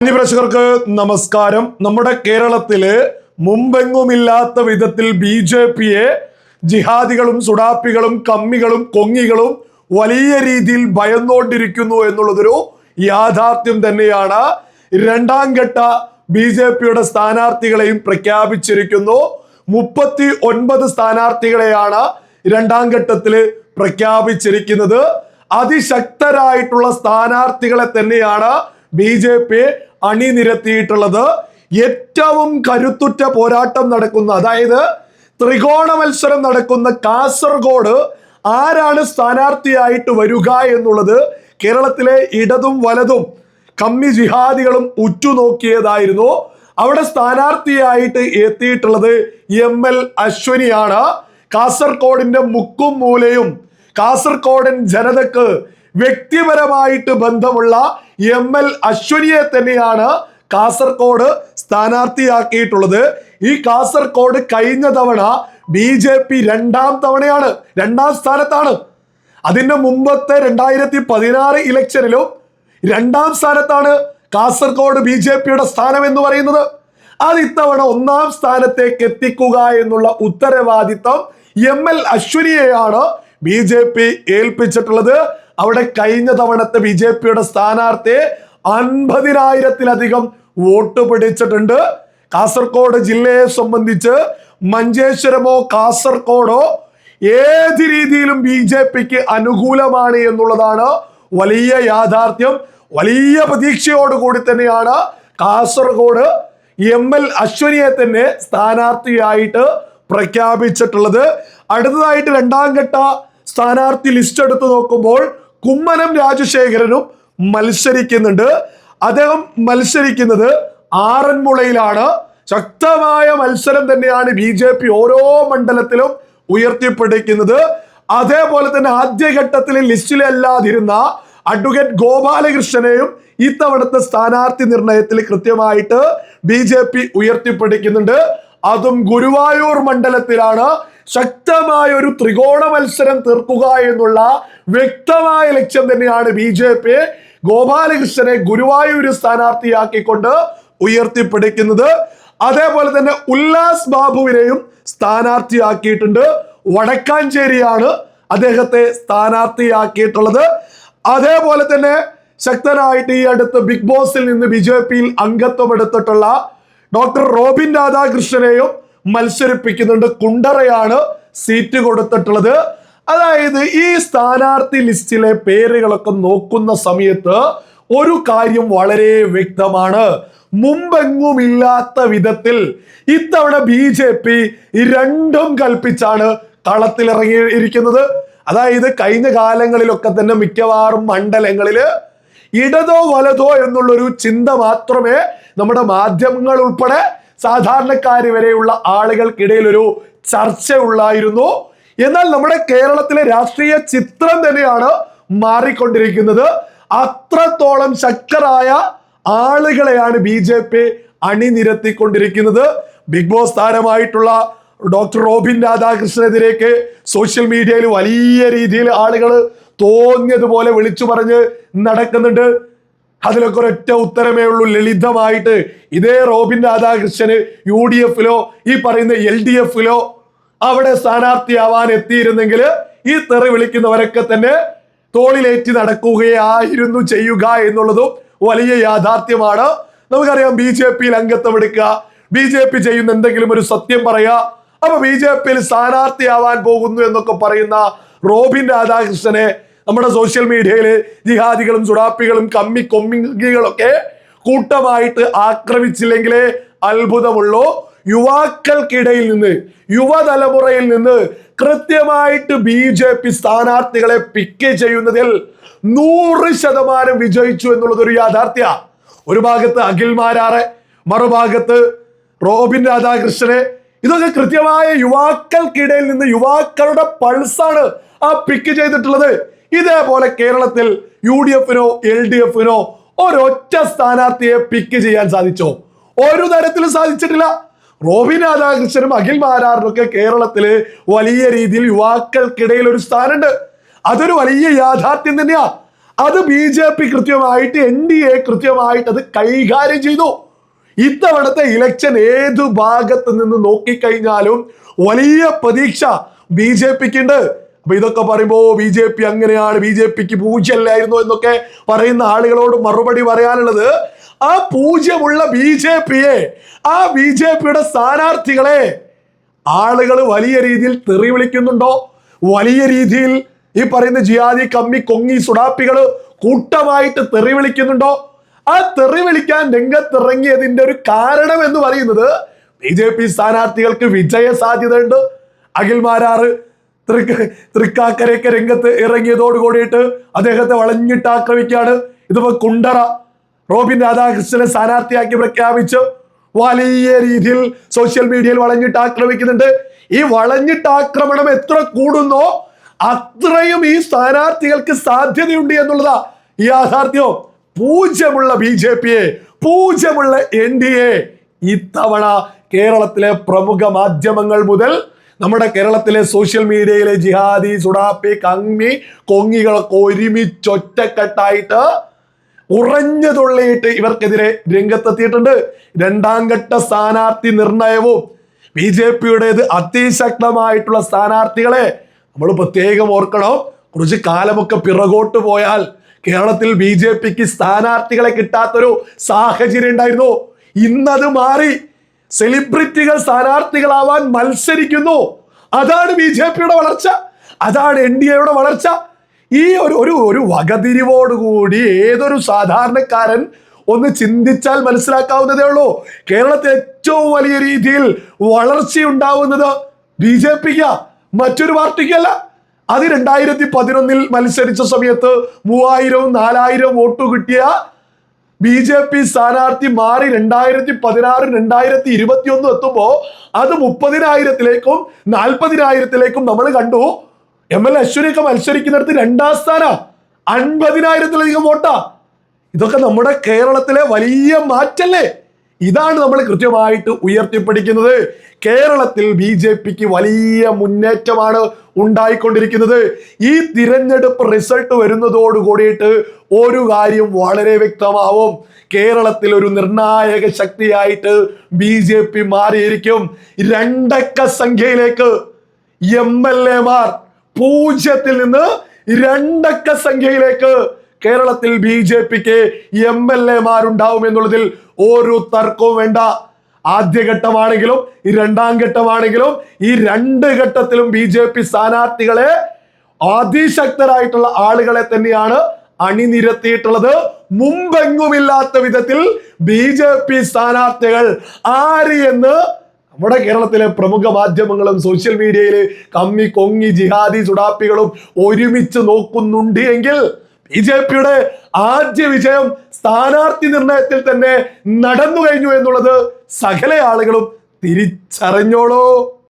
പ്രേക്ഷകർക്ക് നമസ്കാരം. നമ്മുടെ കേരളത്തില് മുമ്പെങ്ങുമില്ലാത്ത വിധത്തിൽ BJP-യെ ജിഹാദികളും സുഡാപ്പികളും കമ്മികളും കൊങ്ങികളും വലിയ രീതിയിൽ ഭയന്നുകൊണ്ടിരിക്കുന്നു എന്നുള്ളതൊരു യാഥാർത്ഥ്യം തന്നെയാണ്. രണ്ടാം ഘട്ട BJP-യുടെ സ്ഥാനാർത്ഥികളെയും പ്രഖ്യാപിച്ചിരിക്കുന്നു. 39 സ്ഥാനാർത്ഥികളെയാണ് രണ്ടാം ഘട്ടത്തില് പ്രഖ്യാപിച്ചിരിക്കുന്നത്. അതിശക്തരായിട്ടുള്ള സ്ഥാനാർത്ഥികളെ തന്നെയാണ് BJP അണിനിരത്തിയിട്ടുള്ളത്. ഏറ്റവും കരുത്തുറ്റ പോരാട്ടം നടക്കുന്ന, അതായത് ത്രികോണ മത്സരം നടക്കുന്ന കാസർഗോഡ് ആരാണ് സ്ഥാനാർത്ഥിയായിട്ട് വരിക എന്നുള്ളത് കേരളത്തിലെ ഇടതും വലതും കമ്മി ജിഹാദികളും ഉറ്റുനോക്കിയതായിരുന്നു. അവിടെ സ്ഥാനാർത്ഥിയായിട്ട് എത്തിയിട്ടുള്ളത് ML അശ്വനിയാണ്. കാസർഗോഡിന്റെ മുക്കും മൂലയും കാസർഗോഡൻ ജനതക്ക് വ്യക്തിപരമായിട്ട് ബന്ധമുള്ള ML അശ്വനിയെ തന്നെയാണ് കാസർഗോഡ് സ്ഥാനാർത്ഥിയാക്കിയിട്ടുള്ളത്. ഈ കാസർഗോഡ് കഴിഞ്ഞ തവണ BJP രണ്ടാം സ്ഥാനത്താണ്. അതിന്റെ മുമ്പത്തെ 2016 ഇലക്ഷനിലും രണ്ടാം സ്ഥാനത്താണ് കാസർഗോഡ് BJP-യുടെ സ്ഥാനം എന്ന് പറയുന്നത്. അത് ഇത്തവണ ഒന്നാം സ്ഥാനത്തേക്ക് എത്തിക്കുക എന്നുള്ള ഉത്തരവാദിത്തം ML അശ്വനിയെയാണ് BJP ഏൽപ്പിച്ചിട്ടുള്ളത്. അവിടെ കഴിഞ്ഞ തവണത്തെ BJP-യുടെ സ്ഥാനാർത്ഥി 50,000-ലധികം വോട്ട് പിടിച്ചിട്ടുണ്ട്. കാസർഗോഡ് ജില്ലയെ സംബന്ധിച്ച് മഞ്ചേശ്വരമോ കാസർഗോഡോ ഏത് രീതിയിലും BJP-ക്ക് അനുകൂലമാണ് എന്നുള്ളതാണ് വലിയ യാഥാർത്ഥ്യം. വലിയ പ്രതീക്ഷയോടുകൂടി തന്നെയാണ് കാസർഗോഡ് ML അശ്വനിയെ തന്നെ സ്ഥാനാർത്ഥിയായിട്ട് പ്രഖ്യാപിച്ചിട്ടുള്ളത്. അടുത്തതായിട്ട് രണ്ടാം ഘട്ട സ്ഥാനാർത്ഥി ലിസ്റ്റ് എടുത്തു നോക്കുമ്പോൾ കുമ്മനം രാജശേഖരനും മത്സരിക്കുന്നുണ്ട്. അദ്ദേഹം മത്സരിക്കുന്നത് ആറന്മുളയിലാണ്. ശക്തമായ മത്സരം തന്നെയാണ് BJP ഓരോ മണ്ഡലത്തിലും ഉയർത്തിപ്പിടിക്കുന്നത്. അതേപോലെ തന്നെ ആദ്യഘട്ടത്തിൽ ലിസ്റ്റിലല്ലാതിരുന്ന അഡ്വക്കേറ്റ് ഗോപാലകൃഷ്ണനെയും ഇത്തവണത്തെ സ്ഥാനാർത്ഥി നിർണയത്തിൽ കൃത്യമായിട്ട് BJP ഉയർത്തിപ്പിടിക്കുന്നുണ്ട്. അതും ഗുരുവായൂർ മണ്ഡലത്തിലാണ്. ശക്തമായ ഒരു ത്രികോണ മത്സരം തീർക്കുക എന്നുള്ള വ്യക്തമായ ലക്ഷ്യം തന്നെയാണ് BJP ഗോപാലകൃഷ്ണനെ ഗുരുവായൂർ സ്ഥാനാർത്ഥിയാക്കിക്കൊണ്ട് ഉയർത്തിപ്പിടിക്കുന്നത്. അതേപോലെ തന്നെ ഉല്ലാസ് ബാബുവിനെയും സ്ഥാനാർത്ഥിയാക്കിയിട്ടുണ്ട്. വടക്കാഞ്ചേരിയാണ് അദ്ദേഹത്തെ സ്ഥാനാർത്ഥിയാക്കിയിട്ടുള്ളത്. അതേപോലെ തന്നെ ശക്തനായിട്ട് ഈ അടുത്ത് ബിഗ് ബോസിൽ നിന്ന് BJP-യിൽ അംഗത്വം എടുത്തിട്ടുള്ള ഡോക്ടർ റോബിൻ രാധാകൃഷ്ണനെയും മത്സരിപ്പിക്കുന്നുണ്ട്. കുണ്ടറയാണ് സീറ്റ് കൊടുത്തിട്ടുള്ളത്. അതായത് ഈ സ്ഥാനാർത്ഥി ലിസ്റ്റിലെ പേരുകളൊക്കെ നോക്കുന്ന സമയത്ത് ഒരു കാര്യം വളരെ വ്യക്തമാണ്. മുമ്പെങ്ങുമില്ലാത്ത വിധത്തിൽ ഇത്തവണ BJP രണ്ടും കൽപ്പിച്ചാണ് കളത്തിലിറങ്ങിയിരിക്കുന്നത്. അതായത് കഴിഞ്ഞ കാലങ്ങളിലൊക്കെ തന്നെ മിക്കവാറും മണ്ഡലങ്ങളില് ഇടതോ വലതോ എന്നുള്ളൊരു ചിന്ത മാത്രമേ നമ്മുടെ മാധ്യമങ്ങൾ ഉൾപ്പെടെ സാധാരണക്കാര് വരെയുള്ള ആളുകൾക്കിടയിൽ ഒരു ചർച്ച ഉള്ളായിരുന്നു. എന്നാൽ നമ്മുടെ കേരളത്തിലെ രാഷ്ട്രീയ ചിത്രം തന്നെയാണ് മാറിക്കൊണ്ടിരിക്കുന്നത്. അത്രത്തോളം ശക്തരായ ആളുകളെയാണ് BJP അണിനിരത്തിക്കൊണ്ടിരിക്കുന്നത്. ബിഗ് ബോസ് താരമായിട്ടുള്ള ഡോക്ടർ റോബിൻ രാധാകൃഷ്ണനെതിരേക്ക് സോഷ്യൽ മീഡിയയിൽ വലിയ രീതിയിൽ ആളുകൾ തോന്നിയതുപോലെ വിളിച്ചു പറഞ്ഞ് നടക്കുന്നുണ്ട്. അതിലൊക്കെ ഒരൊറ്റ ഉത്തരമേ ഉള്ളൂ, ലളിതമായിട്ട്. ഇതേ റോബിൻ രാധാകൃഷ്ണന് UDF-ലോ ഈ പറയുന്ന LDF-ലോ അവിടെ സ്ഥാനാർത്ഥിയാവാൻ എത്തിയിരുന്നെങ്കിൽ ഈ തെറി വിളിക്കുന്നവരൊക്കെ തന്നെ തോളിലേറ്റി നടക്കുകയായിരുന്നു ചെയ്യുക എന്നുള്ളതും വലിയ യാഥാർത്ഥ്യമാണ്. നമുക്കറിയാം BJP-യിൽ അംഗത്വം എടുക്കുക, BJP ചെയ്യുന്ന എന്തെങ്കിലും ഒരു സത്യം പറയുക, അപ്പൊ BJP-യിൽ സ്ഥാനാർത്ഥിയാവാൻ പോകുന്നു എന്നൊക്കെ പറയുന്ന റോബിൻ രാധാകൃഷ്ണനെ നമ്മുടെ സോഷ്യൽ മീഡിയയില് ജിഹാദികളും സുഡാപ്പികളും കമ്മി കൊമ്മികളൊക്കെ കൂട്ടമായിട്ട് ആക്രമിച്ചില്ലെങ്കിലേ അത്ഭുതമുള്ളൂ. യുവാക്കൾക്കിടയിൽ നിന്ന്, യുവതലമുറയിൽ നിന്ന് കൃത്യമായിട്ട് BJP സ്ഥാനാർത്ഥികളെ പിക്ക് ചെയ്യുന്നതിൽ 100% വിജയിച്ചു എന്നുള്ളതൊരു യാഥാർത്ഥ്യ. ഒരു ഭാഗത്ത് അഖിൽ മാരാറെ, മറുഭാഗത്ത് റോബിൻ രാധാകൃഷ്ണനെ. ഇതൊക്കെ കൃത്യമായ യുവാക്കൾക്കിടയിൽ നിന്ന് യുവാക്കളുടെ പൾസാണ് ആ പിക്ക് ചെയ്തിട്ടുള്ളത്. ഇതേപോലെ കേരളത്തിൽ UDF-നോ LDF-നോ ഒരൊറ്റ സ്ഥാനാർത്ഥിയെ പിക്ക് ചെയ്യാൻ സാധിച്ചോ? ഒരു തരത്തിലും സാധിച്ചിട്ടില്ല. റോബിൻ രാധാകൃഷ്ണനും അഖിൽ മാരാറിനൊക്കെ കേരളത്തില് വലിയ രീതിയിൽ യുവാക്കൾക്കിടയിൽ ഒരു സ്ഥാനമുണ്ട്. അതൊരു വലിയ യാഥാർത്ഥ്യം തന്നെയാ. അത് BJP കൃത്യമായിട്ട് NDA കൃത്യമായിട്ട് അത് കൈകാര്യം ചെയ്തു. ഇത്തവണത്തെ ഇലക്ഷൻ ഏതു ഭാഗത്ത് നിന്ന് നോക്കിക്കഴിഞ്ഞാലും വലിയ പ്രതീക്ഷ BJPക്ക് ഉണ്ട്. അപ്പൊ ഇതൊക്കെ പറയുമ്പോ BJP അങ്ങനെയാണ്, BJPക്ക് പൂജ്യമല്ലായിരുന്നു എന്നൊക്കെ പറയുന്ന ആളുകളോട് മറുപടി പറയാനുള്ളത്, ആ പൂജ്യമുള്ള BJPയെ, ആ BJPയുടെ സ്ഥാനാർത്ഥികളെ ആളുകൾ വലിയ രീതിയിൽ തെറി വിളിക്കുന്നുണ്ടോ? വലിയ രീതിയിൽ ഈ പറയുന്ന ജിഹാദി കമ്മി കൊങ്ങി സുഡാപ്പികള് കൂട്ടമായിട്ട് തെറി വിളിക്കുന്നുണ്ടോ? ആ തെറി വിളിക്കാൻ രംഗത്തിറങ്ങിയതിന്റെ ഒരു കാരണം എന്ന് പറയുന്നത് BJP സ്ഥാനാർത്ഥികൾക്ക് വിജയ സാധ്യതയുണ്ട്. അഖിൽ മാരാറ് തൃക്കാക്കരയൊക്കെ രംഗത്ത് ഇറങ്ങിയതോട് കൂടിയിട്ട് അദ്ദേഹത്തെ വളഞ്ഞിട്ട് ആക്രമിക്കുകയാണ്. ഇതിപ്പോ കുണ്ടറ റോബിൻ രാധാകൃഷ്ണനെ സ്ഥാനാർത്ഥിയാക്കി പ്രഖ്യാപിച്ച് വലിയ രീതിയിൽ സോഷ്യൽ മീഡിയയിൽ വളഞ്ഞിട്ട് ആക്രമിക്കുന്നുണ്ട്. ഈ വളഞ്ഞിട്ട് ആക്രമണം എത്ര കൂടുന്നോ അത്രയും ഈ സ്ഥാനാർത്ഥികൾക്ക് സാധ്യതയുണ്ട് എന്നുള്ളതാ ഈ യാഥാർത്ഥ്യം. പൂജ്യമുള്ള BJPയെ, പൂജ്യമുള്ള NDA ഇത്തവണ കേരളത്തിലെ പ്രമുഖ മാധ്യമങ്ങൾ മുതൽ നമ്മുടെ കേരളത്തിലെ സോഷ്യൽ മീഡിയയിലെ ജിഹാദി സുഡാപ്പി കമ്മി കൊങ്ങികളൊക്കെ ഒരുമിച്ചൊറ്റക്കെട്ടായിട്ട് ഉറഞ്ഞുതുള്ളിയിട്ട് ഇവർക്കെതിരെ രംഗത്തെത്തിയിട്ടുണ്ട്. രണ്ടാം ഘട്ട സ്ഥാനാർത്ഥി നിർണയവും BJPയുടേത് അതിശക്തമായിട്ടുള്ള സ്ഥാനാർത്ഥികളെ നമ്മൾ പ്രത്യേകം ഓർക്കണം. കുറച്ച് കാലമൊക്കെ പിറകോട്ട് പോയാൽ കേരളത്തിൽ BJPക്ക് സ്ഥാനാർത്ഥികളെ കിട്ടാത്തൊരു സാഹചര്യം ഉണ്ടായിരുന്നു. ഇന്നത് മാറി. സെലിബ്രിറ്റികൾ സ്ഥാനാർത്ഥികളാവാൻ മത്സരിക്കുന്നു. അതാണ് BJPയുടെ വളർച്ച, അതാണ് NDAയുടെ വളർച്ച. ഈ ഒരു വകതിരിവോടുകൂടി ഏതൊരു സാധാരണക്കാരൻ ഒന്ന് ചിന്തിച്ചാൽ മനസ്സിലാക്കാവുന്നതേ ഉള്ളൂ. കേരളത്തിൽ ഏറ്റവും വലിയ രീതിയിൽ വളർച്ചയുണ്ടാവുന്നത് BJPക്ക്, മറ്റൊരു പാർട്ടിക്കല്ല. അത് 2011 മത്സരിച്ച സമയത്ത് 3000 4000 വോട്ട് കിട്ടിയ BJP സ്ഥാനാർത്ഥി മാറി 2016 2021 എത്തുമ്പോ അത് 30,000-ലേക്കും 40,000-ലേക്കും നമ്മൾ കണ്ടു. ML അശ്വിനിയൊക്കെ മത്സരിക്കുന്നിടത്ത് 2ാം സ്ഥാനം, 50,000-ലധികം വോട്ടാ. ഇതൊക്കെ നമ്മുടെ കേരളത്തിലെ വലിയ മാറ്റല്ലേ? ഇതാണ് നമ്മൾ കൃത്യമായിട്ട് ഉയർത്തിപ്പിടിക്കുന്നത്. കേരളത്തിൽ BJPക്ക് വലിയ മുന്നേറ്റമാണ് ഉണ്ടായിക്കൊണ്ടിരിക്കുന്നത്. ഈ തിരഞ്ഞെടുപ്പ് റിസൾട്ട് വരുന്നതോട് കൂടിയിട്ട് ഒരു കാര്യം വളരെ വ്യക്തമാവും. കേരളത്തിൽ ഒരു നിർണായക ശക്തിയായിട്ട് BJP മാറിയിരിക്കും. 2 അക്ക സംഖ്യയിലേക്ക് MLA-മാർ 0-ൽ നിന്ന് 2 അക്ക സംഖ്യയിലേക്ക് കേരളത്തിൽ BJPക്ക് MLA-മാരുണ്ടാവും എന്നുള്ളതിൽ ഒരു തർക്കവും വേണ്ട. ആദ്യഘട്ടമാണെങ്കിലും രണ്ടാം ഘട്ടമാണെങ്കിലും ഈ 2 ഘട്ടത്തിലും BJP സ്ഥാനാർത്ഥികളെ അതിശക്തരായിട്ടുള്ള ആളുകളെ തന്നെയാണ് അണിനിരത്തിയിട്ടുള്ളത്. മുമ്പെങ്ങുമില്ലാത്ത വിധത്തിൽ BJP സ്ഥാനാർത്ഥികൾ ആര് എന്ന് നമ്മുടെ കേരളത്തിലെ പ്രമുഖ മാധ്യമങ്ങളും സോഷ്യൽ മീഡിയയില് കമ്മി കൊങ്ങി ജിഹാദി സുഡാപ്പികളും ഒരുമിച്ച് നോക്കുന്നുണ്ട് എങ്കിൽ BJPയുടെ ആദ്യ വിജയം സ്ഥാനാർത്ഥി നിർണയത്തിൽ തന്നെ നടന്നു കഴിഞ്ഞു എന്നുള്ളത് സകല ആളുകളും തിരിച്ചറിഞ്ഞോളൂ.